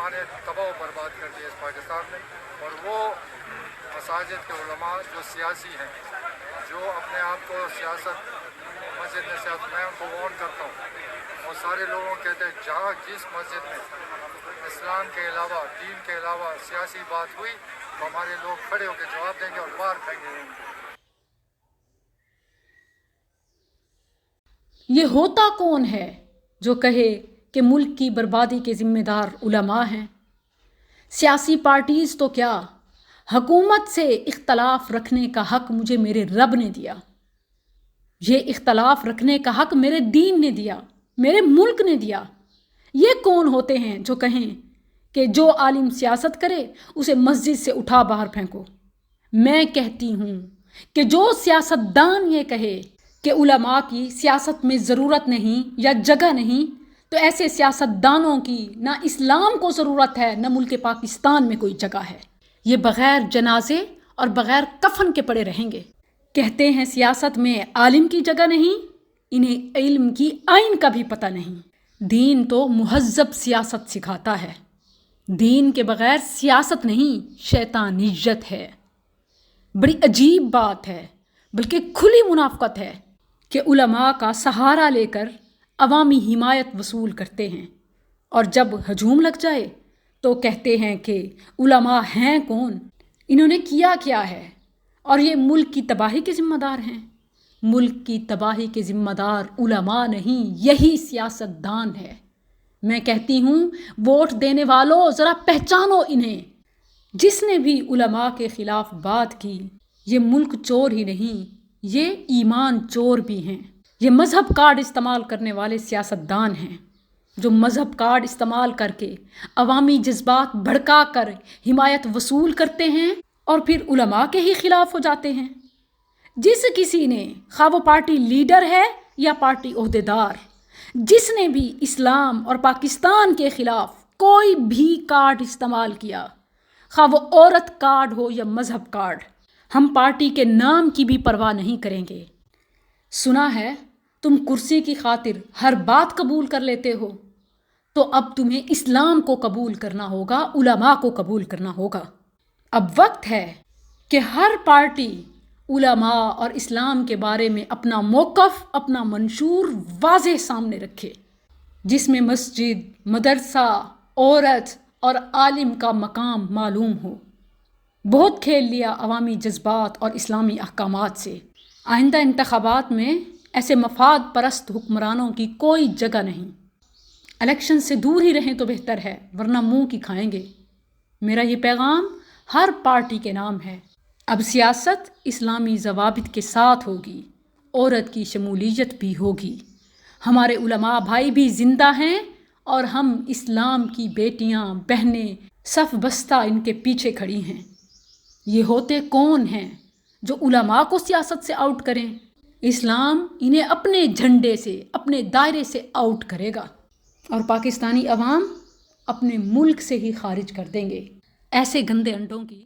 उलमा ने तबाह व बर्बाद कर दिया इस पाकिस्तान में। और वो मसाजिद के उलमा जो सियासी हैं, जो अपने आप को सियासत मस्जिद में सियासत, मैं उनको वार्न करता हूँ। और सारे लोगों कहते हैं जहाँ जिस मस्जिद में इस्लाम के अलावा, दीन के अलावा सियासी बात हुई तो हमारे लोग खड़े होकर जवाब देंगे और बाहर फेंकेंगे उनको। ये होता कौन है जो कहे कि मुल्क की बर्बादी के ज़िम्मेदार उलमा हैं? सियासी पार्टीज़ तो क्या, हुकूमत से इख्तलाफ रखने का हक़ मुझे मेरे रब ने दिया। ये इख्तलाफ रखने का हक़ मेरे दीन ने दिया, मेरे मुल्क ने दिया। ये कौन होते हैं जो कहें कि जो आलिम सियासत करे उसे मस्जिद से उठा बाहर फेंको? मैं कहती हूँ कि जो सियासतदान ये कहे कि उलमा की सियासत में ज़रूरत नहीं या जगह नहीं, तो ऐसे सियासतदानों की ना इस्लाम को ज़रूरत है, ना मुल्क पाकिस्तान में कोई जगह है। ये बग़ैर जनाजे और बग़ैर कफन के पड़े रहेंगे। कहते हैं सियासत में आलिम की जगह नहीं, इन्हें इल्म की आइन का भी पता नहीं। दीन तो मुहज़्ज़ब सियासत सिखाता है। दीन के बग़ैर सियासत नहीं, शैतानियत है। बड़ी अजीब बात है, बल्कि खुली मुनाफ़क़त है कि उलमा का सहारा लेकर अवामी हिमायत वसूल करते हैं, और जब हजूम लग जाए तो कहते हैं कि उलमा हैं कौन, इन्होंने किया क्या है, और ये मुल्क की तबाही के ज़िम्मेदार हैं। मुल्क की तबाही के ज़िम्मेदार उलमा नहीं, यही सियासतदान है। मैं कहती हूँ वोट देने वालों, ज़रा पहचानो इन्हें। जिसने भी उलमा के ख़िलाफ़ बात की, ये मुल्क चोर ही नहीं, ये ईमान चोर भी हैं। ये मज़हब कार्ड इस्तेमाल करने वाले सियासतदान हैं, जो मज़हब कार्ड इस्तेमाल करके अवामी जज्बात भड़का कर हिमायत वसूल करते हैं और फिर उलमा के ही ख़िलाफ़ हो जाते हैं। जिस किसी ने, खा वो पार्टी लीडर है या पार्टी ओहदेदार, जिसने भी इस्लाम और पाकिस्तान के ख़िलाफ़ कोई भी कार्ड इस्तेमाल किया, खा वो औरत कार्ड हो या मज़हब कार्ड, हम पार्टी के नाम की भी परवाह नहीं करेंगे। सुना है तुम कुर्सी की खातिर हर बात कबूल कर लेते हो, तो अब तुम्हें इस्लाम को कबूल करना होगा, उलमा को कबूल करना होगा। अब वक्त है कि हर पार्टी उलमा और इस्लाम के बारे में अपना मौक़िफ़, अपना मंशूर वाज़ेह सामने रखे, जिसमें मस्जिद, मदरसा, औरत और आलिम का मकाम मालूम हो। बहुत खेल लिया अवामी जज्बात और इस्लामी अहकामात से। आइंदा इंतखाबात में ऐसे मफाद परस्त हुक्मरानों की कोई जगह नहीं। इलेक्शन से दूर ही रहें तो बेहतर है, वरना मुंह की खाएंगे। मेरा ये पैगाम हर पार्टी के नाम है। अब सियासत इस्लामी ज़वाबित के साथ होगी, औरत की शमूलियत भी होगी। हमारे उलमा भाई भी ज़िंदा हैं और हम इस्लाम की बेटियां, बहनें सफ़ बस्ता इनके पीछे खड़ी हैं। ये होते कौन हैं जो उलमा को सियासत से आउट करें? इस्लाम इन्हें अपने झंडे से, अपने दायरे से आउट करेगा और पाकिस्तानी अवाम अपने मुल्क से ही खारिज कर देंगे। ऐसे गंदे अंडों की